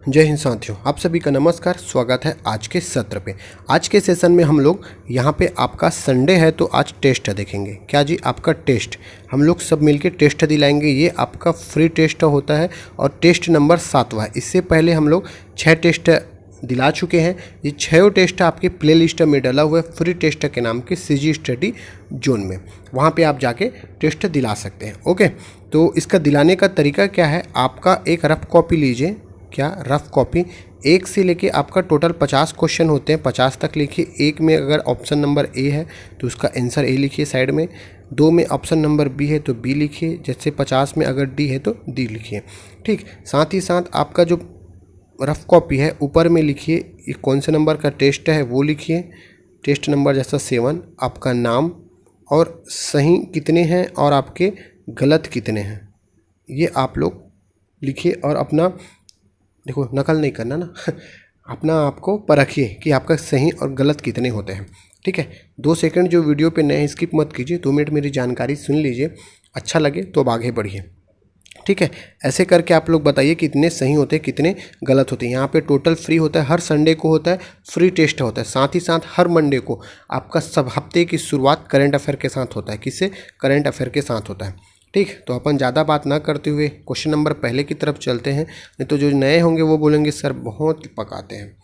जय हिंद साथियों, आप सभी का नमस्कार। स्वागत है आज के सत्र पे। आज के सेशन में हम लोग यहाँ पे आपका संडे है तो आज टेस्ट देखेंगे। क्या जी? आपका टेस्ट हम लोग सब मिलके टेस्ट दिलाएंगे। ये आपका फ्री टेस्ट होता है और टेस्ट नंबर 7वां है। इससे पहले हम लोग 6 टेस्ट दिला चुके हैं। ये 6 टेस्ट आपके प्ले लिस्ट में डाला हुआ है फ्री टेस्ट के नाम के सीजी स्टडी जोन में। वहाँ पे आप जाके टेस्ट दिला सकते हैं। ओके, तो इसका दिलाने का तरीका क्या है? आपका एक रफ कॉपी लीजिए। क्या रफ कॉपी? 1 से लेके आपका टोटल 50 क्वेश्चन होते हैं, 50 तक लिखिए। 1 में अगर ऑप्शन नंबर ए है तो उसका आंसर ए लिखिए साइड में। 2 में ऑप्शन नंबर बी है तो बी लिखिए। जैसे 50 में अगर डी है तो डी लिखिए। ठीक, साथ ही साथ आपका जो रफ कॉपी है ऊपर में लिखिए ये कौन से नंबर का टेस्ट है वो लिखिए। टेस्ट नंबर जैसा 7, आपका नाम और सही कितने हैं और आपके गलत कितने हैं ये आप लोग लिखिए। और अपना देखो, नकल नहीं करना ना अपना आपको परखिए कि आपका सही और गलत कितने होते हैं। ठीक है, 2 सेकंड जो वीडियो पे नए स्किप मत कीजिए। 2 मिनट मेरी जानकारी सुन लीजिए, अच्छा लगे तो अब आगे बढ़िए। ठीक है, ऐसे करके आप लोग बताइए कितने सही होते हैं कितने गलत होते हैं। यहाँ पे टोटल फ्री होता है, हर संडे को होता है, फ्री टेस्ट होता है। साथ ही साथ हर मंडे को आपका सब हफ्ते की शुरुआत करंट अफेयर के साथ होता है। किससे? करंट अफेयर के साथ होता है। ठीक, तो अपन ज़्यादा बात ना करते हुए क्वेश्चन नंबर पहले की तरफ चलते हैं। नहीं तो जो नए होंगे वो बोलेंगे सर बहुत पकाते हैं।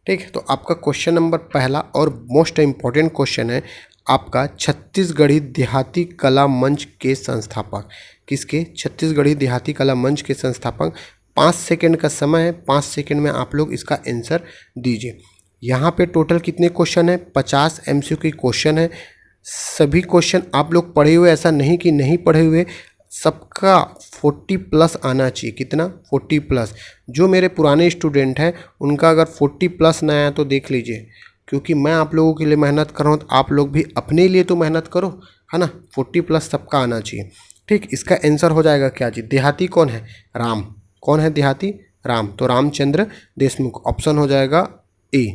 ठीक, तो आपका क्वेश्चन नंबर पहला और मोस्ट इम्पॉर्टेंट क्वेश्चन है आपका छत्तीसगढ़ी देहाती कला मंच के संस्थापक। किसके? छत्तीसगढ़ी देहाती कला मंच के संस्थापक। 5 सेकंड का समय है, 5 सेकंड में आप लोग इसका आंसर दीजिए। यहाँ पे टोटल कितने क्वेश्चन है? 50 MCQ क्वेश्चन है। सभी क्वेश्चन आप लोग पढ़े हुए, ऐसा नहीं कि नहीं पढ़े हुए, सबका 40+ आना चाहिए। कितना? 40+। जो मेरे पुराने स्टूडेंट हैं उनका अगर 40+ ना आया तो देख लीजिए, क्योंकि मैं आप लोगों के लिए मेहनत कर रहा हूँ तो आप लोग भी अपने लिए तो मेहनत करो, है ना। 40+ सबका आना चाहिए। ठीक, इसका आंसर हो जाएगा क्या जी? देहाती कौन है? राम। कौन है देहाती? राम। तो रामचंद्र देशमुख ऑप्शन हो जाएगा ए।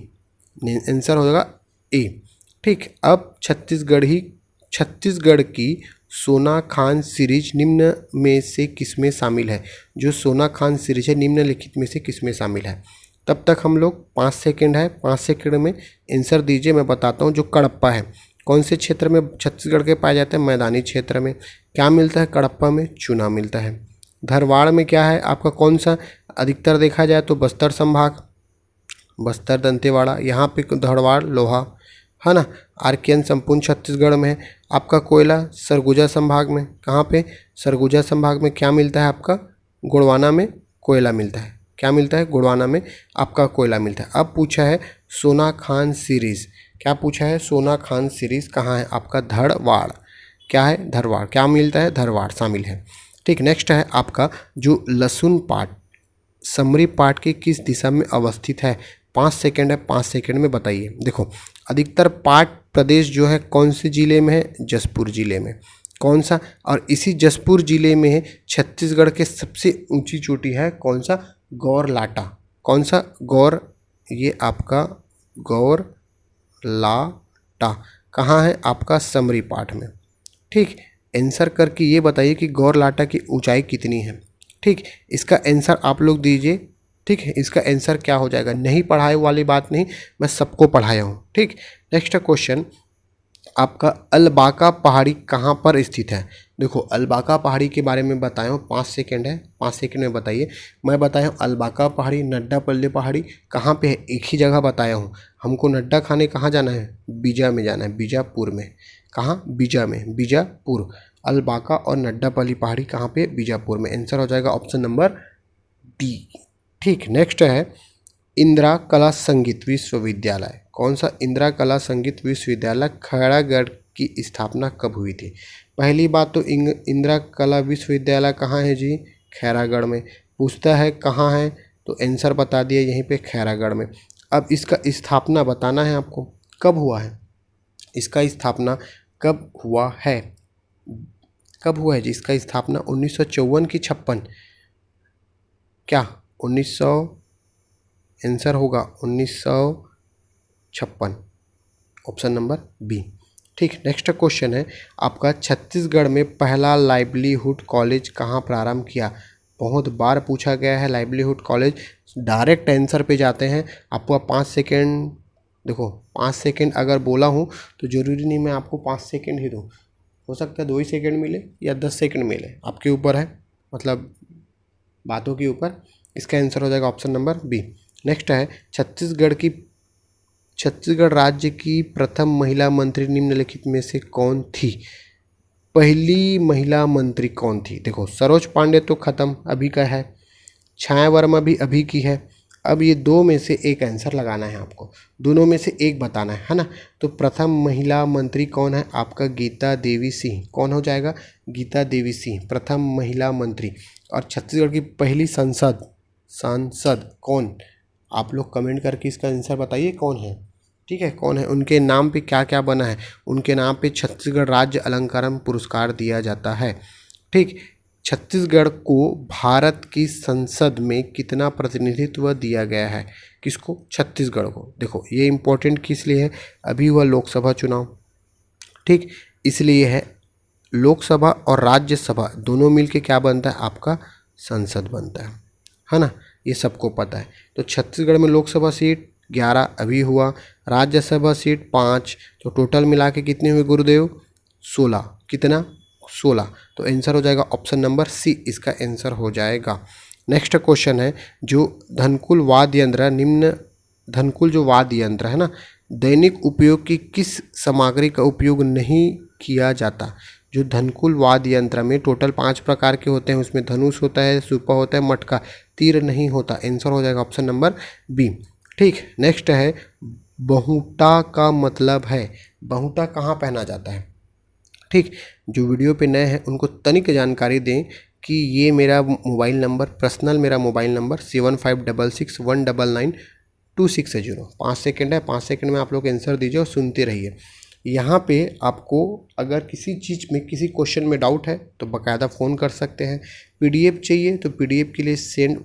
आंसर हो जाएगा ए। ठीक, अब छत्तीसगढ़ की सोना खान सीरीज निम्न में से किसमें शामिल है? जो सोना खान सीरीज है निम्नलिखित में से किसमें शामिल है? तब तक हम लोग 5 सेकंड है, 5 सेकंड में आंसर दीजिए। मैं बताता हूँ। जो कड़प्पा है कौन से क्षेत्र में छत्तीसगढ़ के पाए जाते हैं? मैदानी क्षेत्र में। क्या मिलता है कड़प्पा में? चूना मिलता है। धरवाड़ में क्या है आपका? कौन सा अधिकतर देखा जाए तो बस्तर संभाग, बस्तर दंतेवाड़ा। यहाँ पे धरवाड़ लोहा, है ना। आर्कियन संपूर्ण छत्तीसगढ़ में है। आपका कोयला सरगुजा संभाग में। कहाँ पे? सरगुजा संभाग में। क्या मिलता है आपका? गोंडवाना में कोयला मिलता है। क्या मिलता है? गोंडवाना में आपका कोयला मिलता है। अब पूछा है सोना खान सीरीज़। क्या पूछा है? सोना खान सीरीज़ कहाँ है आपका? धरवाड़। क्या है? धरवाड़। क्या मिलता है? धरवाड़ शामिल है। ठीक, नेक्स्ट है आपका जो लहसुन पाट समरी पाट की किस दिशा में अवस्थित है? 5 सेकंड है, 5 सेकंड में बताइए। देखो, अधिकतर पाट प्रदेश जो है कौन से जिले में है? जशपुर जिले में। कौन सा? और इसी जशपुर जिले में है छत्तीसगढ़ के सबसे ऊंची चोटी है। कौन सा? गौरलाटा। कौन सा? गौर, ये आपका गौरलाटा कहाँ है आपका? समरी पाट में। ठीक, आंसर करके ये बताइए कि गौरलाटा की ऊंचाई कितनी है। ठीक, इसका आंसर आप लोग दीजिए। ठीक है, इसका आंसर क्या हो जाएगा? नहीं पढ़ाए वाली बात नहीं, मैं सबको पढ़ाया हूँ। ठीक, नेक्स्ट क्वेश्चन आपका अलबाका पहाड़ी कहाँ पर स्थित है? देखो, अलबाका पहाड़ी के बारे में बताया हूँ। 5 सेकंड है, 5 सेकंड में बताइए। मैं बताया हूँ अलबाका पहाड़ी, नड्डापल्ली पहाड़ी कहाँ पे है? एक ही जगह बताया हूँ। हमको नड्डा खाने कहाँ जाना है? बीजा में जाना है, बीजापुर में। कहाँ? बीजा में, बीजापुर। अलबाका और नड्डापल्ली पहाड़ी कहाँ पे? बीजापुर में। आंसर हो जाएगा ऑप्शन नंबर डी। ठीक, नेक्स्ट है इंदिरा कला संगीत विश्वविद्यालय। कौन सा? इंदिरा कला संगीत विश्वविद्यालय खैरागढ़ की स्थापना कब हुई थी? पहली बात तो इंदिरा कला विश्वविद्यालय कहाँ है जी? खैरागढ़ में। पूछता है कहाँ है तो आंसर बता दिया यहीं पे खैरागढ़ में। अब इसका स्थापना बताना है आपको, कब हुआ है? इसका स्थापना कब हुआ है? कब हुआ है जी इसका स्थापना? 1954 की 56। क्या 1900? आंसर होगा 1956, ऑप्शन नंबर बी। ठीक, नेक्स्ट क्वेश्चन है आपका छत्तीसगढ़ में पहला लाइवलीहुड कॉलेज कहाँ प्रारंभ किया? बहुत बार पूछा गया है लाइवलीहुड कॉलेज। डायरेक्ट आंसर पे जाते हैं। आपको 5 सेकेंड, देखो 5 सेकेंड अगर बोला हूँ तो ज़रूरी नहीं मैं आपको 5 सेकेंड ही दूँ, हो सकता है 2 ही सेकेंड मिले या 10 सेकेंड मिले, आपके ऊपर है, मतलब बातों के ऊपर। इसका आंसर हो जाएगा ऑप्शन नंबर बी। नेक्स्ट है छत्तीसगढ़ राज्य की प्रथम महिला मंत्री निम्नलिखित में से कौन थी? पहली महिला मंत्री कौन थी? देखो सरोज पांडे तो खत्म, अभी का है। छाया वर्मा भी अभी की है। अब ये दो में से एक आंसर लगाना है आपको, दोनों में से एक बताना है ना। तो प्रथम महिला मंत्री कौन है? आपका गीता देवी सिंह। कौन हो जाएगा? गीता देवी सिंह प्रथम महिला मंत्री। और छत्तीसगढ़ की पहली सांसद कौन? आप लोग कमेंट करके इसका आंसर बताइए कौन है। ठीक है, कौन है? उनके नाम पे क्या क्या बना है? उनके नाम पे छत्तीसगढ़ राज्य अलंकरण पुरस्कार दिया जाता है। ठीक, छत्तीसगढ़ को भारत की संसद में कितना प्रतिनिधित्व दिया गया है? किसको? छत्तीसगढ़ को। देखो ये इम्पोर्टेंट किस लिए है? अभी हुआ लोकसभा चुनाव, ठीक, इसलिए है। लोकसभा और राज्यसभा दोनों मिलके क्या बनता है? आपका संसद बनता है ना। ये सबको पता है। तो छत्तीसगढ़ में लोकसभा सीट 11 अभी हुआ, राज्यसभा सीट 5, तो टोटल मिला के कितने हुए गुरुदेव? 16। कितना? 16। तो आंसर हो जाएगा ऑप्शन नंबर सी, इसका आंसर हो जाएगा। नेक्स्ट क्वेश्चन है, जो धनकुल वाद्य जो वाद्य यंत्र है ना, दैनिक उपयोग की किस सामग्री का उपयोग नहीं किया जाता? जो धनकुल वाद्य यंत्र में टोटल 5 प्रकार के होते हैं, उसमें धनुष होता है, सुपा होता है, मटका, तीर नहीं होता। आंसर हो जाएगा ऑप्शन नंबर बी। ठीक, नेक्स्ट है, बहुटा का मतलब है? बहुटा कहाँ पहना जाता है? ठीक, जो वीडियो पे नए हैं उनको तनिक जानकारी दें कि ये मेरा मोबाइल नंबर, पर्सनल मेरा मोबाइल नंबर 7566199260। 5 सेकेंड है, 5 सेकेंड में आप लोग आंसर दीजिए और सुनते रहिए। यहाँ पे आपको अगर किसी चीज़ में, किसी क्वेश्चन में डाउट है तो बाकायदा फ़ोन कर सकते हैं। पीडीएफ चाहिए तो पीडीएफ के लिए सेंड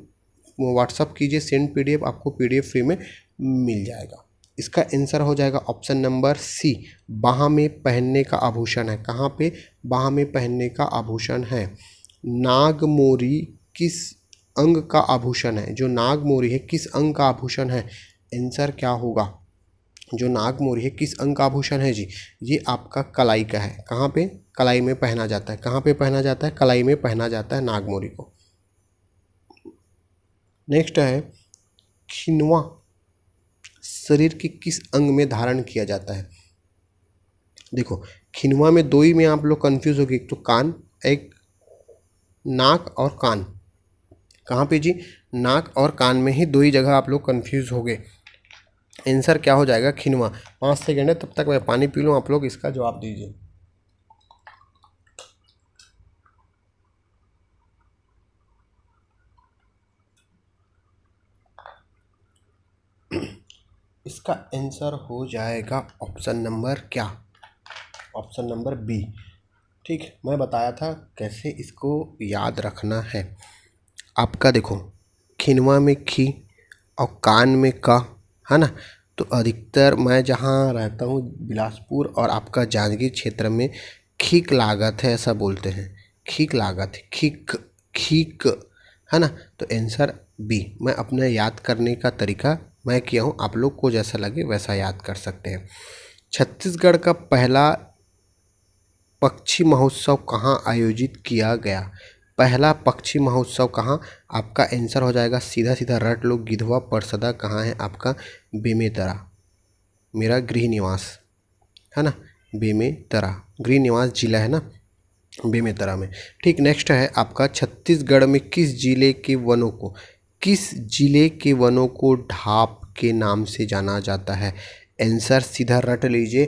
व्हाट्सअप कीजिए, सेंड पीडीएफ, आपको पीडीएफ फ्री में मिल जाएगा। इसका आंसर हो जाएगा ऑप्शन नंबर सी, बाह में पहनने का आभूषण है। कहाँ पे? बाह में पहनने का आभूषण है। नागमोरी किस अंग का आभूषण है? जो नागमोरी है किस अंग का आभूषण है? आंसर क्या होगा? जो नागमोरी है किस अंग का आभूषण है जी? ये आपका कलाई का है। कहाँ पे? कलाई में पहना जाता है। कहाँ पे पहना जाता है? कलाई में पहना जाता है नागमोरी को। नेक्स्ट है, खिनवा शरीर के किस अंग में धारण किया जाता है? देखो खिनवा में दो ही में आप लोग कंफ्यूज हो गए, एक तो कान, एक नाक और कान। कहाँ पे जी? नाक और कान में ही दो ही जगह आप लोग कंफ्यूज हो गए। आंसर क्या हो जाएगा? खिनवा। 5 सेकेंड है, तब तक मैं पानी पी लूँ, आप लोग इसका जवाब दीजिए। इसका आंसर हो जाएगा ऑप्शन नंबर क्या? Option number B. ठीक, मैं बताया था कैसे इसको याद रखना है। आपका देखो खिनवा में खी और कान में का, है ना। तो अधिकतर मैं जहाँ रहता हूँ बिलासपुर और आपका जांजगीर क्षेत्र में खीक लागत है, ऐसा बोलते हैं। खीक लागत है, खीक खीक, है ना। तो आंसर बी। मैं अपना याद करने का तरीका मैं किया हूँ, आप लोग को जैसा लगे वैसा याद कर सकते हैं। छत्तीसगढ़ का पहला पक्षी महोत्सव कहाँ आयोजित किया गया? पहला पक्षी महोत्सव कहाँ? आपका आंसर हो जाएगा सीधा सीधा रट लो, गिधवा परसदा कहाँ है? आपका बेमेतरा, मेरा गृह निवास है ना, बेमेतरा गृह निवास जिला है ना, बेमेतरा में। ठीक, नेक्स्ट है आपका, छत्तीसगढ़ में किस जिले के वनों को ढाप के नाम से जाना जाता है? आंसर सीधा रट लीजिए।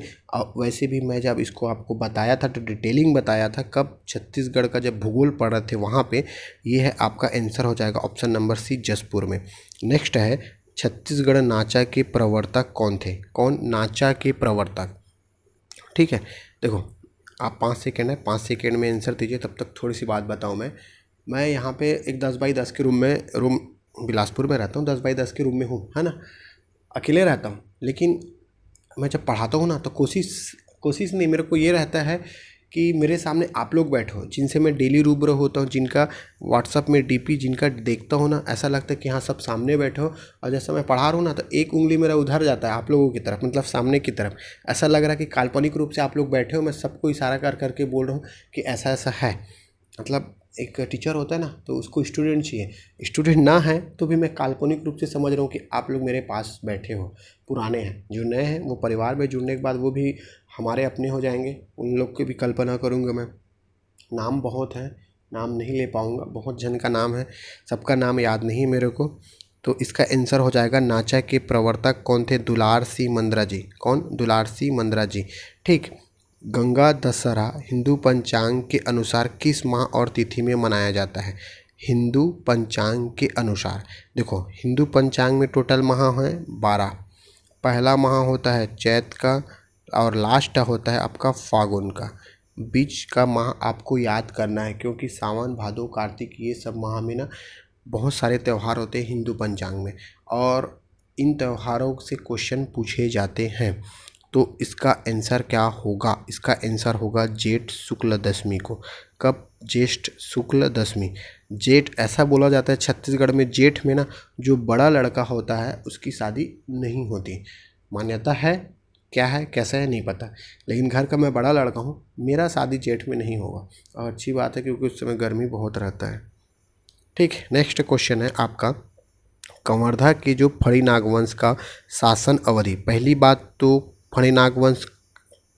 वैसे भी मैं जब इसको आपको बताया था तो डिटेलिंग बताया था, कब छत्तीसगढ़ का जब भूगोल पढ़ रहे थे वहाँ पे। ये है आपका आंसर हो जाएगा ऑप्शन नंबर सी, जसपुर में। नेक्स्ट है, छत्तीसगढ़ नाचा के प्रवर्तक कौन थे? कौन? नाचा के प्रवर्तक। ठीक है, देखो आप 5 सेकेंड है, 5 सेकेंड में आंसर दीजिए। तब तक थोड़ी सी बात बताऊँ मैं यहाँ पे एक 10 बाई 10 के रूम बिलासपुर में रहता हूँ, 10 बाई 10 के रूम में हूँ, है ना। अकेले रहता हूँ, लेकिन मैं जब पढ़ाता हूँ ना तो कोशिश नहीं, मेरे को ये रहता है कि मेरे सामने आप लोग बैठे हो, जिनसे मैं डेली रूबरू होता हूँ, जिनका व्हाट्सअप में डीपी जिनका देखता हूँ ना, ऐसा लगता है कि हाँ सब सामने बैठे हो। और जैसा मैं पढ़ा रहा हूँ ना तो एक उंगली मेरा उधर जाता है आप लोगों की तरफ, मतलब सामने की तरफ। ऐसा लग रहा है कि काल्पनिक रूप से आप लोग बैठे हो, मैं सबको इशारा कर करके बोल रहा हूँ कि ऐसा ऐसा है। मतलब एक टीचर होता है ना तो उसको स्टूडेंट चाहिए, स्टूडेंट ना है तो भी मैं काल्पनिक रूप से समझ रहा हूँ कि आप लोग मेरे पास बैठे हो। पुराने हैं, जो नए हैं वो परिवार में जुड़ने के बाद वो भी हमारे अपने हो जाएंगे, उन लोग की भी कल्पना करूँगा मैं। नाम बहुत है, नाम नहीं ले पाऊँगा, बहुत जन का नाम है, सबका नाम याद नहीं मेरे को। तो इसका आंसर हो जाएगा नाचा के प्रवर्तक कौन थे? दुलार सिंह मंद्रा जी। कौन? दुलार सिंह मंद्रा जी। ठीक। गंगा दशहरा हिंदू पंचांग के अनुसार किस माह और तिथि में मनाया जाता है? हिंदू पंचांग के अनुसार देखो, हिंदू पंचांग में टोटल माह हैं 12। पहला माह होता है चैत का और लास्ट होता है आपका फागुन का। बीच का माह आपको याद करना है, क्योंकि सावन भादो कार्तिक ये सब माह में ना बहुत सारे त्यौहार होते हैं हिंदू पंचांग में, और इन त्योहारों से क्वेश्चन पूछे जाते हैं। तो इसका आंसर क्या होगा? इसका आंसर होगा जेठ शुक्ल दशमी को। कब? ज्येष्ठ शुक्ल दशमी। जेठ ऐसा बोला जाता है छत्तीसगढ़ में, जेठ में ना जो बड़ा लड़का होता है उसकी शादी नहीं होती, मान्यता है। क्या है कैसा है नहीं पता, लेकिन घर का मैं बड़ा लड़का हूँ, मेरा शादी जेठ में नहीं होगा। और अच्छी बात है क्योंकि उस समय गर्मी बहुत रहता है। ठीक। नेक्स्ट क्वेश्चन है आपका, कवर्धा के जो फणी नागवंश का शासन अवधि। पहली बात तो फणी नागवंश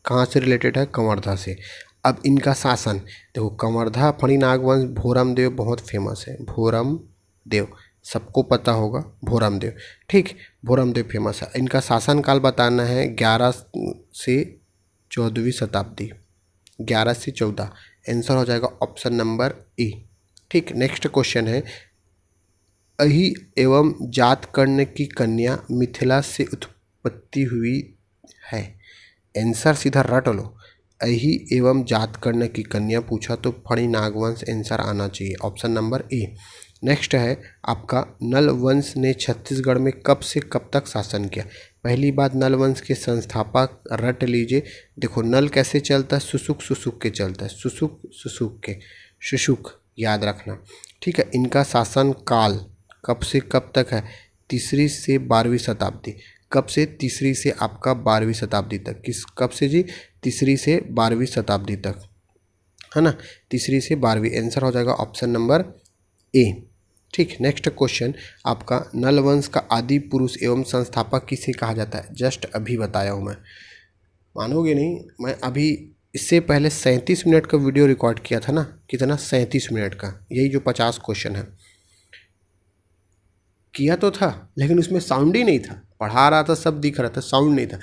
कहाँ से रिलेटेड है? कवर्धा से। अब इनका शासन देखो, कवर्धा फणी नागवंश, भोरम देव बहुत फेमस है, भोरम देव सबको पता होगा, भोरम देव। ठीक, भोरम देव फेमस है। इनका शासनकाल बताना है 11 से 14वीं शताब्दी, 11 से 14। आंसर हो जाएगा ऑप्शन नंबर ए। ठीक। नेक्स्ट क्वेश्चन है, अहि एवं जात कर्ण की कन्या मिथिला से उत्पत्ति हुई है। आंसर सीधा रट लो, अहि एवं जात कर्ण की कन्या पूछा तो फणी नागवंश आंसर आना चाहिए, ऑप्शन नंबर ए। नेक्स्ट है आपका, नल वंश ने छत्तीसगढ़ में कब से कब तक शासन किया? पहली बात, नल वंश के संस्थापक रट लीजिए। देखो नल कैसे चलता है? सुसुक सुसुक के चलता है, सुसुक सुसुक के, शुशुक याद रखना। ठीक है। इनका शासन काल कब से कब तक है? 3री से 12वीं शताब्दी। कब से? 3री से आपका 12वीं शताब्दी तक। किस कब से जी? 3री से 12वीं शताब्दी तक, है ना, 3री से 12वीं। आंसर हो जाएगा ऑप्शन नंबर ए। ठीक। नेक्स्ट क्वेश्चन आपका, नल वंश का आदि पुरुष एवं संस्थापक किसे कहा जाता है? जस्ट अभी बताया हूँ मैं, मानोगे नहीं, मैं अभी इससे पहले 37 मिनट का वीडियो रिकॉर्ड किया था ना। कितना? 37 मिनट का, यही जो 50 क्वेश्चन है किया तो था, लेकिन उसमें साउंड ही नहीं था। पढ़ा रहा था, सब दिख रहा था, साउंड नहीं था।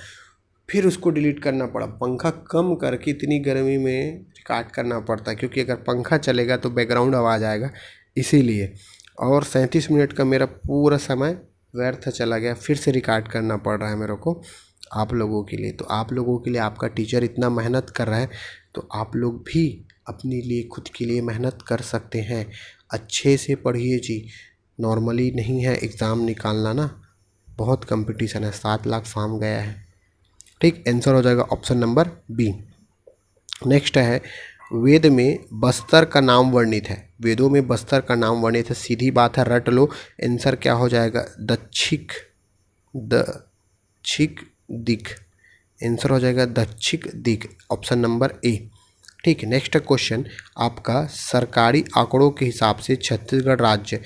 फिर उसको डिलीट करना पड़ा, पंखा कम करके इतनी गर्मी में रिकॉर्ड करना पड़ता है, क्योंकि अगर पंखा चलेगा तो बैकग्राउंड आवाज़ आएगा, इसीलिए। और 37 मिनट का मेरा पूरा समय व्यर्थ चला गया, फिर से रिकॉर्ड करना पड़ रहा है मेरे को आप लोगों के लिए। तो आप लोगों के लिए आपका टीचर इतना मेहनत कर रहा है, तो आप लोग भी अपने लिए खुद के लिए मेहनत कर सकते हैं। अच्छे से पढ़िए जी, नॉर्मली नहीं है एग्ज़ाम निकालना ना, बहुत कंपटीशन है, 7 लाख फॉर्म गया है। ठीक। आंसर हो जाएगा ऑप्शन नंबर बी। नेक्स्ट है, वेद में बस्तर का नाम वर्णित है। वेदों में बस्तर का नाम वर्णित है, सीधी बात है, रट लो। आंसर क्या हो जाएगा? दक्षिक दिक। आंसर हो जाएगा दक्षिक दिक, ऑप्शन नंबर ए। ठीक। नेक्स्ट क्वेश्चन आपका, सरकारी आंकड़ों के हिसाब से छत्तीसगढ़ राज्य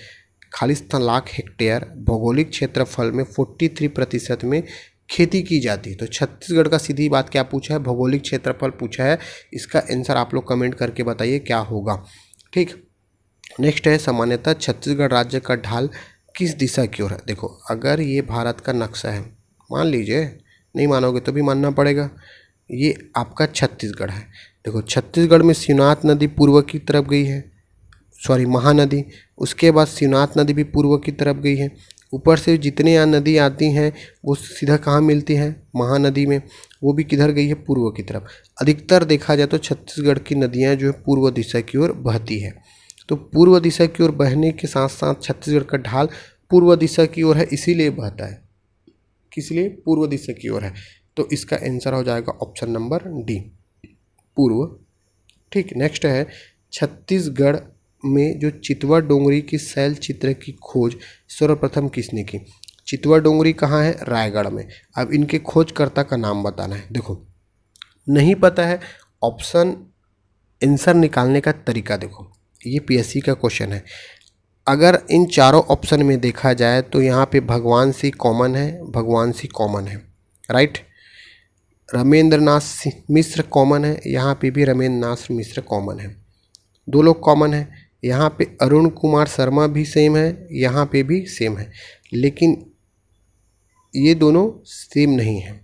खालिस्तान लाख हेक्टेयर भौगोलिक क्षेत्रफल में 43% में खेती की जाती है। तो छत्तीसगढ़ का सीधी बात क्या पूछा है? भौगोलिक क्षेत्रफल पूछा है। इसका आंसर आप लोग कमेंट करके बताइए क्या होगा। ठीक। नेक्स्ट है, सामान्यतः छत्तीसगढ़ राज्य का ढाल किस दिशा की ओर है? देखो, अगर ये भारत का नक्शा है, मान लीजिए, नहीं मानोगे तो भी मानना पड़ेगा, ये आपका छत्तीसगढ़ है। देखो छत्तीसगढ़ में शिवनाथ नदी पूर्व की तरफ गई है, सॉरी महानदी, उसके बाद शिवनाथ नदी भी पूर्व की तरफ गई है। ऊपर से जितने यहाँ नदी आती हैं वो सीधा कहाँ मिलती हैं? महानदी में। वो भी किधर गई है? पूर्व की तरफ। अधिकतर देखा जाए तो छत्तीसगढ़ की नदियाँ जो है पूर्व दिशा की ओर बहती है। तो पूर्व दिशा की ओर बहने के साथ साथ छत्तीसगढ़ का ढाल पूर्व दिशा की ओर है, इसीलिए बहता है। किस लिए? पूर्व दिशा की ओर है। तो इसका आंसर हो जाएगा ऑप्शन नंबर डी, पूर्व ठीक, नेक्स्ट है छत्तीसगढ़ में जो चितवा डोंगरी की शैल चित्र की खोज सर्वप्रथम किसने की? चितवा डोंगरी कहाँ है? रायगढ़ में। अब इनके खोजकर्ता का नाम बताना है। देखो नहीं पता है, ऑप्शन आंसर निकालने का तरीका देखो, ये पीएससी का क्वेश्चन है। अगर इन चारों ऑप्शन में देखा जाए तो यहाँ पे भगवान सिंह कॉमन है, भगवान सिंह कॉमन है, राइट। रमेंद्रनाथ मिश्र कॉमन है, यहाँ पे भी रमेंद्रनाथ मिश्र कॉमन है, दो लोग कॉमन है। यहाँ पे अरुण कुमार शर्मा भी सेम है, यहाँ पे भी सेम है, लेकिन ये दोनों सेम नहीं है।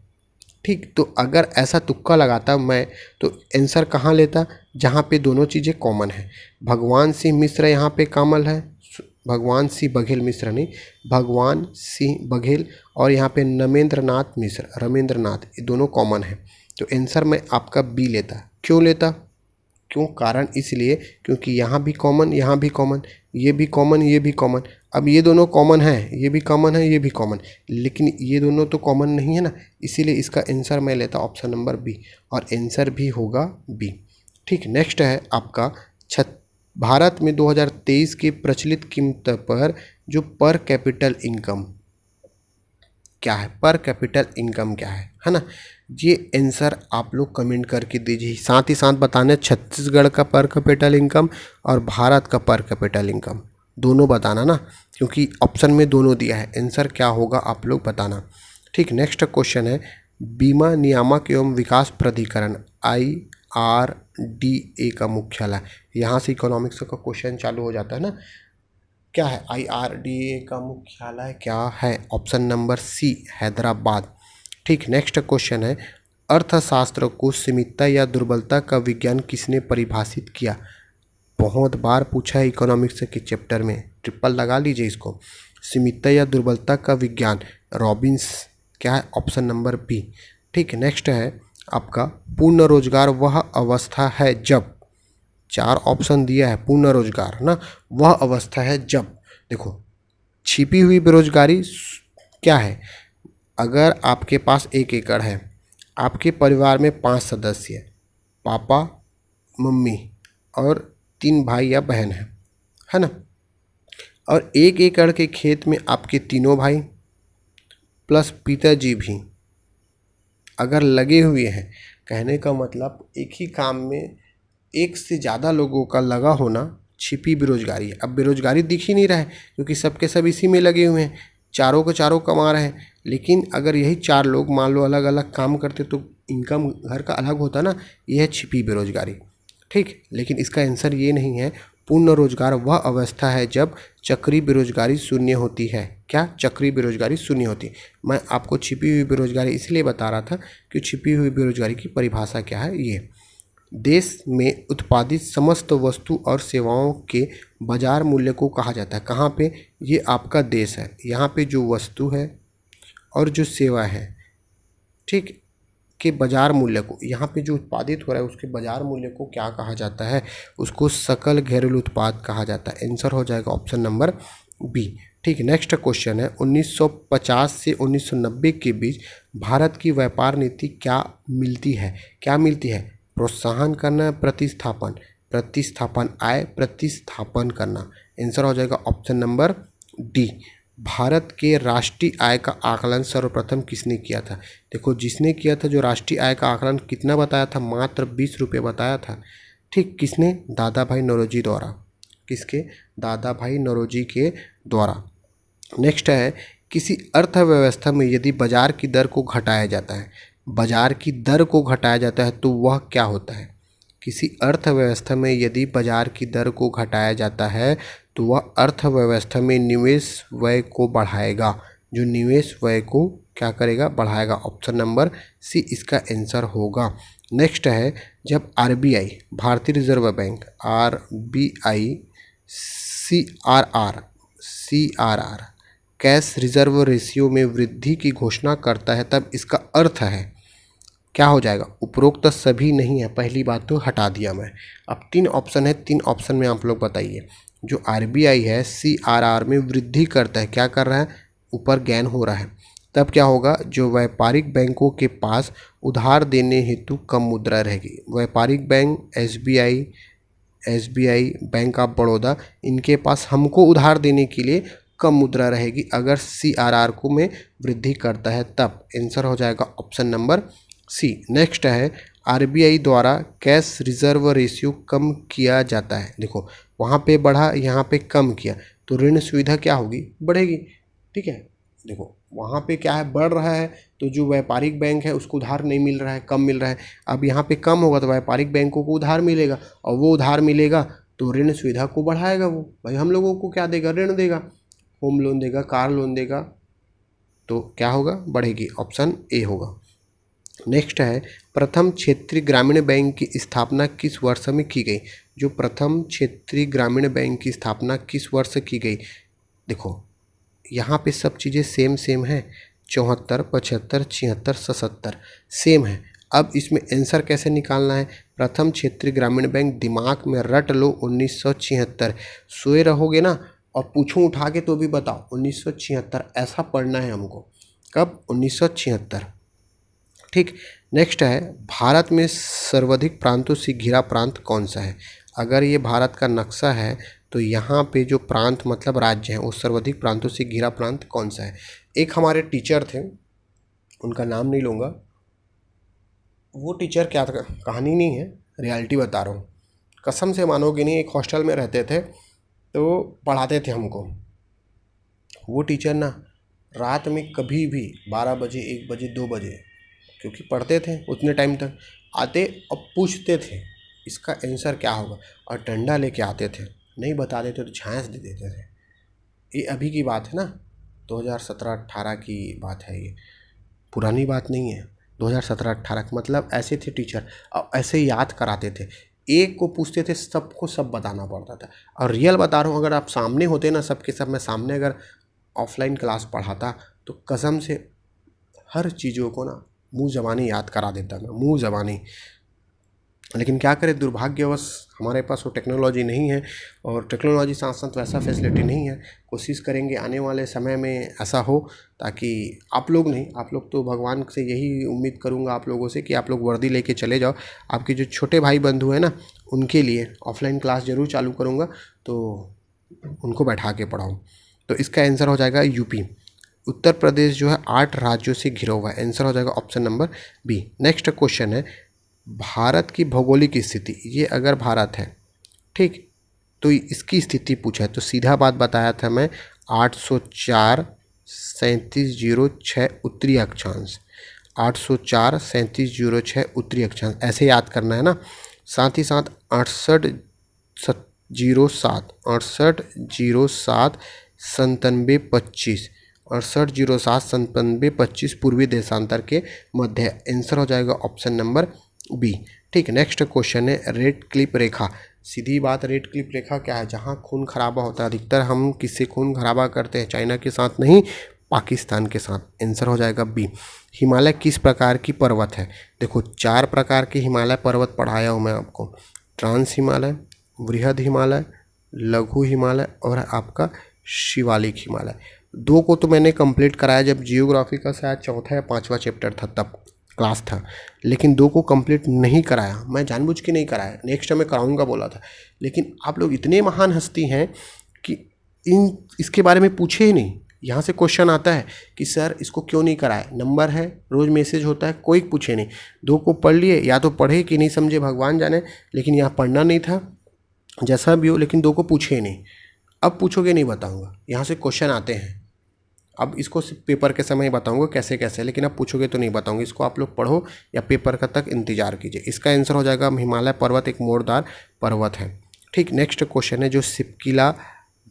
ठीक, तो अगर ऐसा तुक्का लगाता मैं तो आंसर कहाँ लेता? जहाँ पे दोनों चीज़ें कॉमन है। भगवान सिंह मिश्र यहाँ पे कॉमन है, भगवान सिंह बघेल मिश्र नहीं, भगवान सिंह बघेल, और यहाँ पे नरेंद्रनाथ मिश्र, रमेंद्रनाथ, ये दोनों कॉमन है। तो आंसर मैं आपका बी लेता। क्यों लेता? क्यों? कारण इसलिए क्योंकि यहाँ भी कॉमन, यहाँ भी कॉमन, ये भी कॉमन, ये भी कॉमन। अब ये दोनों कॉमन है, ये भी कॉमन है, ये भी कॉमन, लेकिन ये दोनों तो कॉमन नहीं है ना, इसीलिए इसका आंसर मैं लेता ऑप्शन नंबर बी, और आंसर भी होगा बी। ठीक, नेक्स्ट है आपका भारत में 2023 के प्रचलित कीमत पर जो पर कैपिटल इनकम क्या है? पर कैपिटल इनकम क्या है ना? ये आंसर आप लोग कमेंट करके दीजिए। साथ ही साथ बताना छत्तीसगढ़ का पर कैपिटल इनकम और भारत का पर कैपिटल इनकम, दोनों बताना ना, क्योंकि ऑप्शन में दोनों दिया है। आंसर क्या होगा आप लोग बताना। ठीक, नेक्स्ट क्वेश्चन है बीमा नियामक एवं विकास प्राधिकरण IRDA का मुख्यालय, यहाँ से इकोनॉमिक्स का क्वेश्चन चालू हो जाता है ना। क्या है IRDA का मुख्यालय? क्या है? Option number C, Hyderabad. ठीक, नेक्स्ट क्वेश्चन है अर्थशास्त्र को सीमितता या दुर्बलता का विज्ञान किसने परिभाषित किया? बहुत बार पूछा है इकोनॉमिक्स के चैप्टर में, ट्रिपल लगा लीजिए इसको। सीमितता या दुर्बलता का विज्ञान, रॉबिन्स। क्या है? Option number B. ठीक, नेक्स्ट है आपका पूर्ण रोजगार वह अवस्था है जब, चार ऑप्शन दिया है पूर्ण रोजगार ना, वह अवस्था है जब, देखो छिपी हुई बेरोजगारी क्या है? अगर आपके पास 1 एकड़ है, आपके परिवार में 5 सदस्य, पापा, मम्मी और 3 भाई या बहन है ना, और 1 एकड़ के खेत में आपके तीनों भाई प्लस पिताजी भी अगर लगे हुए हैं, कहने का मतलब एक ही काम में एक से ज़्यादा लोगों का लगा होना छिपी बेरोजगारी है। अब बेरोजगारी दिख ही नहीं रहा है क्योंकि सबके सब इसी में लगे हुए हैं, चारों के चारों कमा रहे हैं। लेकिन अगर यही 4 लोग मान लो अलग अलग काम करते तो इनकम घर का अलग होता ना, ये है छिपी बेरोजगारी। ठीक, लेकिन इसका आंसर ये नहीं है। पूर्ण रोजगार वह अवस्था है जब चक्रीय बेरोजगारी शून्य होती है। क्या? चक्रीय बेरोजगारी शून्य होती है। मैं आपको छिपी हुई बेरोजगारी इसलिए बता रहा था कि छिपी हुई बेरोजगारी की परिभाषा क्या है। ये देश में उत्पादित समस्त वस्तु और सेवाओं के बाजार मूल्य को कहा जाता है। कहाँ पे? ये आपका देश है, यहाँ पे जो वस्तु है और जो सेवा है, ठीक, के बाजार मूल्य को, यहाँ पे जो उत्पादित हो रहा है उसके बाजार मूल्य को क्या कहा जाता है? उसको सकल घरेलू उत्पाद कहा जाता है। आंसर हो जाएगा ऑप्शन नंबर बी। ठीक, नेक्स्ट क्वेश्चन है 1950 से 1990 के बीच भारत की व्यापार नीति क्या मिलती है? क्या मिलती है? प्रोत्साहन करना, प्रतिस्थापन, प्रतिस्थापन, आय प्रतिस्थापन करना। आंसर हो जाएगा ऑप्शन नंबर डी। भारत के राष्ट्रीय आय का आकलन सर्वप्रथम किसने किया था? देखो जिसने किया था, जो राष्ट्रीय आय का आकलन कितना बताया था? मात्र 20 रुपये बताया था। ठीक, किसने? दादा भाई नौरोजी द्वारा। किसके? दादा भाई नौरोजी के द्वारा। नेक्स्ट है किसी अर्थव्यवस्था में यदि बाजार की दर को घटाया जाता है, बाजार की दर को घटाया जाता है तो वह क्या होता है? किसी अर्थव्यवस्था में यदि बाजार की दर को घटाया जाता है तो वह अर्थव्यवस्था में निवेश व्यय को बढ़ाएगा। जो निवेश व्यय को क्या करेगा? बढ़ाएगा। ऑप्शन नंबर सी इसका आंसर होगा। नेक्स्ट है जब RBI, भारतीय reserve bank, RBI CRR cash reserve ratio में वृद्धि की घोषणा करता है तब इसका अर्थ है क्या हो जाएगा? उपरोक्त सभी नहीं है, पहली बात तो हटा दिया मैं। अब 3 ऑप्शन है, 3 ऑप्शन में आप लोग बताइए। जो RBI है CRR में वृद्धि करता है, क्या कर रहा है? ऊपर गेन हो रहा है। तब क्या होगा, जो व्यापारिक बैंकों के पास उधार देने हेतु कम मुद्रा रहेगी। व्यापारिक bank SBI, bank of Baroda, इनके पास हमको उधार देने के लिए कम मुद्रा रहेगी अगर सीआरआर को में वृद्धि करता है तब। आंसर हो जाएगा ऑप्शन नंबर सी। नेक्स्ट है, आरबीआई द्वारा कैश रिजर्व रेशियो कम किया जाता है। देखो वहाँ पे बढ़ा, यहाँ पे कम किया, तो ऋण सुविधा क्या होगी, बढ़ेगी। ठीक है, देखो वहाँ पे क्या है, बढ़ रहा है, तो जो व्यापारिक बैंक है उसको उधार नहीं मिल रहा है, कम मिल रहा है। अब यहाँ पे कम होगा तो व्यापारिक बैंकों को उधार मिलेगा, और वो उधार मिलेगा तो ऋण सुविधा को बढ़ाएगा। वो भाई हम लोगों को क्या देगा, ऋण देगा, होम लोन देगा, कार लोन देगा, तो क्या होगा, बढ़ेगी। ऑप्शन ए होगा। नेक्स्ट है, प्रथम क्षेत्रीय ग्रामीण बैंक की स्थापना किस वर्ष में की गई। जो प्रथम क्षेत्रीय ग्रामीण बैंक की स्थापना किस वर्ष की गई। देखो यहाँ पे सब चीज़ें सेम है, 74, 75, 76, 77 सेम है। अब इसमें आंसर कैसे निकालना है, प्रथम क्षेत्रीय ग्रामीण बैंक दिमाग में रट लो 1976। सोए रहोगे ना और पूछूं उठा के तो भी बताओ 1976, ऐसा पढ़ना है हमको। कब, 1976। ठीक, नेक्स्ट है, भारत में सर्वाधिक प्रांतों से घिरा प्रांत कौन सा है। अगर ये भारत का नक्शा है तो यहाँ पे जो प्रांत मतलब राज्य हैं वो सर्वाधिक प्रांतों से घिरा प्रांत कौन सा है। एक हमारे टीचर थे, उनका नाम नहीं लूँगा, वो टीचर क्या था, कहानी नहीं है, रियलिटी बता रहा हूँ, कसम से मानोगे नहीं। एक हॉस्टल में रहते थे तो पढ़ाते थे हमको। वो टीचर ना रात में कभी भी 12 बजे, 1 बजे, 2 बजे, क्योंकि पढ़ते थे उतने टाइम तक, आते और पूछते थे इसका आंसर क्या होगा, और डंडा लेके आते थे, नहीं बता देते तो झांस दे देते थे। ये अभी की बात है ना, 2017-18 की बात है, ये पुरानी बात नहीं है। 2017-18 मतलब ऐसे थे टीचर, और ऐसे याद कराते थे, एक को पूछते थे सबको सब बताना पड़ता था। और रियल बता रहा हूँ, अगर आप सामने होते ना सबके सब, मैं सामने अगर ऑफलाइन क्लास पढ़ाता तो कसम से हर चीज़ों को ना मुँह ज़बानी याद करा देता मैं, मुँह ज़बानी। लेकिन क्या करें, दुर्भाग्यवश हमारे पास वो टेक्नोलॉजी नहीं है, और टेक्नोलॉजी साथ साथ वैसा फैसिलिटी नहीं है। कोशिश करेंगे आने वाले समय में ऐसा हो, ताकि आप लोग नहीं, आप लोग तो भगवान से यही उम्मीद करूंगा आप लोगों से कि आप लोग वर्दी लेके चले जाओ। आपके जो छोटे भाई बंधु हैं ना, उनके लिए ऑफलाइन क्लास ज़रूर चालू करूँगा, तो उनको बैठा के पढ़ाऊँ। तो इसका आंसर हो जाएगा यूपी। उत्तर प्रदेश जो है 8 राज्यों से घिरा हुआ है, आंसर हो जाएगा option number B. Next question है, भारत की भौगोलिक स्थिति, ये अगर भारत है ठीक, तो इसकी स्थिति पूछा है, तो सीधा बात बताया था मैं, 804 3706 उत्तरी अक्षांश, 804 3706 उत्तरी अक्षांश, ऐसे याद करना है ना। साथ ही साथ 6807 9807 9725 6807 9725 पूर्वी देशांतर के मध्य। आंसर हो जाएगा ऑप्शन नंबर बी। ठीक, नेक्स्ट क्वेश्चन है, रेड क्लिप रेखा। सीधी बात, रेड क्लिप रेखा क्या है, जहाँ खून खराबा होता है। अधिकतर हम किससे खून खराबा करते हैं, चाइना के साथ नहीं, पाकिस्तान के साथ। आंसर हो जाएगा बी। हिमालय किस प्रकार की पर्वत है। देखो 4 प्रकार के हिमालय पर्वत पढ़ाया हूँ मैं आपको, ट्रांस हिमालय, वृहद हिमालय, लघु हिमालय और आपका शिवालिक हिमालय। 2 को तो मैंने कंप्लीट कराया जब जियोग्राफी का शायद 4था या 5वां चैप्टर था, तब क्लास था, लेकिन 2 को कंप्लीट नहीं कराया, मैं जानबूझ के नहीं कराया, नेक्स्ट मैं कराऊंगा बोला था। लेकिन आप लोग इतने महान हस्ती हैं कि इसके बारे में पूछे ही नहीं। यहाँ से क्वेश्चन आता है कि सर इसको क्यों नहीं कराया, नंबर है, रोज़ मैसेज होता है, कोई पूछे नहीं। 2 को पढ़ लिए, या तो पढ़े कि नहीं समझे भगवान जाने, लेकिन यहाँ पढ़ना नहीं था, जैसा भी हो, लेकिन 2 को पूछे ही नहीं। अब पूछोगे नहीं बताऊँगा, यहाँ से क्वेश्चन आते हैं। अब इसको पेपर के समय बताऊंगा कैसे कैसे, लेकिन आप पूछोगे तो नहीं बताऊंगा। इसको आप लोग पढ़ो या पेपर का तक इंतजार कीजिए। इसका आंसर हो जाएगा हिमालय पर्वत एक मोड़दार पर्वत है। ठीक, नेक्स्ट क्वेश्चन है, जो सिपकिला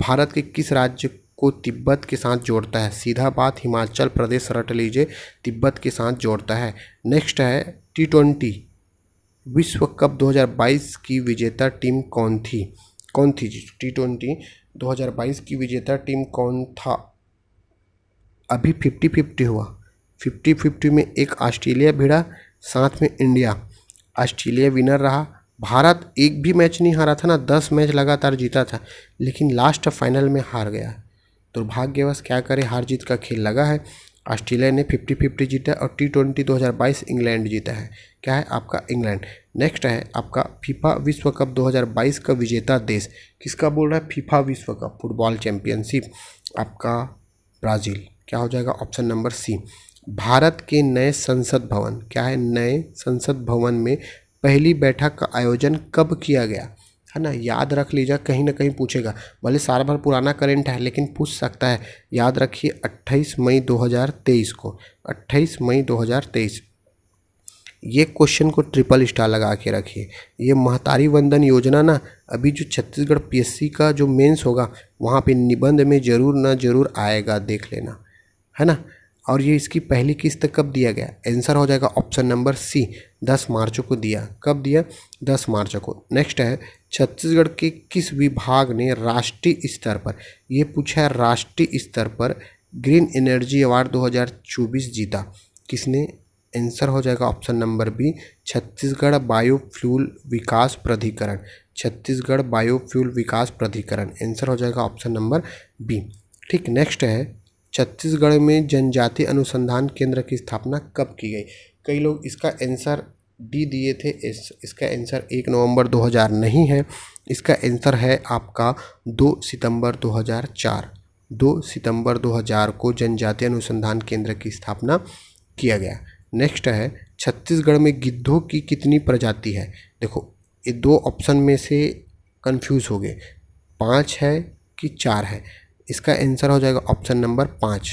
भारत के किस राज्य को तिब्बत के साथ जोड़ता है। सीधा बात, हिमाचल प्रदेश रट लीजिए, तिब्बत के साथ जोड़ता है। नेक्स्ट है, T20 विश्व कप 2022 की विजेता टीम कौन थी। T20 2022 की विजेता टीम कौन था। अभी 50-50 हुआ, 50-50 में एक ऑस्ट्रेलिया भिड़ा, साथ में इंडिया। ऑस्ट्रेलिया विनर रहा, भारत एक भी मैच नहीं हारा था ना, 10 मैच लगातार जीता था, लेकिन लास्ट फाइनल में हार गया। दुर्भाग्यवश क्या करे, हार जीत का खेल लगा है। ऑस्ट्रेलिया ने 50-50 जीता और T20 2022 इंग्लैंड जीता है। क्या है आपका? इंग्लैंड। नेक्स्ट है आपका फीफा विश्व कप 2022 का विजेता देश, किसका बोल रहा है? फीफा विश्व कप फुटबॉल चैंपियनशिप आपका ब्राज़ील। क्या हो जाएगा? ऑप्शन नंबर सी। भारत के नए संसद भवन, क्या है? नए संसद भवन में पहली बैठक का आयोजन कब किया गया? है ना, याद रख लीजिए, कहीं ना कहीं पूछेगा। भले साल भर पुराना करंट है लेकिन पूछ सकता है। याद रखिए 28 मई 2023 को, 28 मई 2023। ये क्वेश्चन को ट्रिपल स्टार लगा के रखिए। ये महतारी वंदन योजना ना, अभी जो छत्तीसगढ़ पीएससी का जो मेंस होगा वहाँ पे निबंध में जरूर ना जरूर आएगा, देख लेना, है ना। और ये इसकी पहली किस्त कब दिया गया? आंसर हो जाएगा ऑप्शन नंबर सी, 10 मार्च को दिया। कब दिया? 10 मार्च को। नेक्स्ट है छत्तीसगढ़ के किस विभाग ने राष्ट्रीय स्तर पर, ये पूछा है राष्ट्रीय स्तर पर ग्रीन एनर्जी अवार्ड 2024 जीता? किसने? आंसर हो जाएगा option number B, Chhattisgarh biofuel Vikas Pradhikaran. Chhattisgarh biofuel Vikas Pradhikaran, answer हो जाएगा ऑप्शन नंबर बी। ठीक, नेक्स्ट है छत्तीसगढ़ में जनजाति अनुसंधान केंद्र की स्थापना कब की गई? कई लोग इसका आंसर डी दिए थे। इसका आंसर 1 नवंबर 2000 नहीं है, इसका आंसर है आपका 2 सितंबर 2004। 2 सितंबर 2000 को जनजाति अनुसंधान केंद्र की स्थापना किया गया। नेक्स्ट है छत्तीसगढ़ में गिद्धों की कितनी प्रजाति है? देखो ये दो ऑप्शन में से कंफ्यूज हो गए, 5 है कि 4 है। इसका आंसर हो जाएगा ऑप्शन नंबर 5।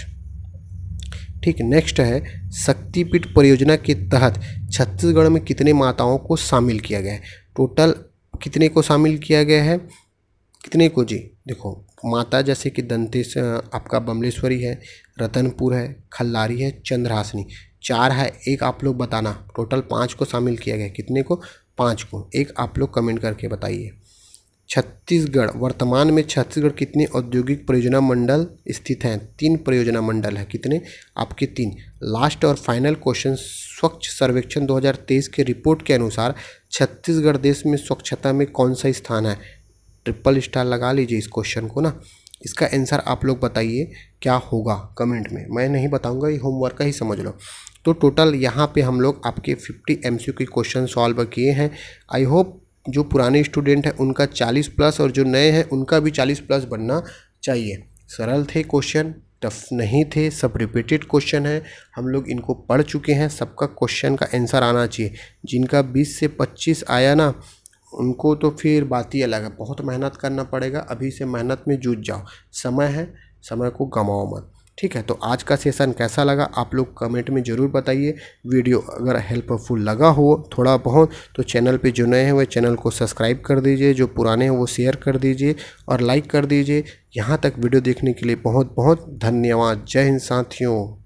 ठीक, नेक्स्ट है शक्तिपीठ परियोजना के तहत छत्तीसगढ़ में कितने माताओं को शामिल किया गया है? टोटल कितने को शामिल किया गया है? कितने को जी? देखो माता जैसे कि दंतेश आपका बमलेश्वरी है, रतनपुर है, खल्लारी है, चंद्रहासनी, 4 है। एक आप लोग बताना, टोटल 5 को शामिल किया गया। कितने को? 5 को। एक आप लोग कमेंट करके बताइए। छत्तीसगढ़, वर्तमान में छत्तीसगढ़ कितने औद्योगिक परियोजना मंडल स्थित हैं? 3 परियोजना मंडल है। कितने? आपके 3। लास्ट और फाइनल क्वेश्चन, स्वच्छ सर्वेक्षण 2023 के रिपोर्ट के अनुसार छत्तीसगढ़ देश में स्वच्छता में कौन सा स्थान है? ट्रिपल स्टार लगा लीजिए इस क्वेश्चन को ना। इसका आंसर आप लोग बताइए क्या होगा कमेंट में, मैं नहीं बताऊंगा, ये होमवर्क का ही समझ लो। तो टोटल यहाँ पे हम लोग आपके 50 MCQ के क्वेश्चन सॉल्व किए हैं। आई होप जो पुराने स्टूडेंट हैं उनका 40+ और जो नए हैं उनका भी 40+ बनना चाहिए। सरल थे क्वेश्चन, टफ नहीं थे, सब रिपीटेड क्वेश्चन है, हम लोग इनको पढ़ चुके हैं। सबका क्वेश्चन का आंसर आना चाहिए। जिनका 20 से 25 आया ना, उनको तो फिर बात ही अलग है, बहुत मेहनत करना पड़ेगा। अभी से मेहनत में जुट जाओ, समय है, समय को गंवाओ मत। ठीक है, तो आज का सेशन कैसा लगा आप लोग कमेंट में ज़रूर बताइए। वीडियो अगर हेल्पफुल लगा हो थोड़ा बहुत तो चैनल पे जो नए हैं वह चैनल को सब्सक्राइब कर दीजिए, जो पुराने हैं वो शेयर कर दीजिए और लाइक कर दीजिए। यहाँ तक वीडियो देखने के लिए बहुत बहुत धन्यवाद। जय हिंद साथियों।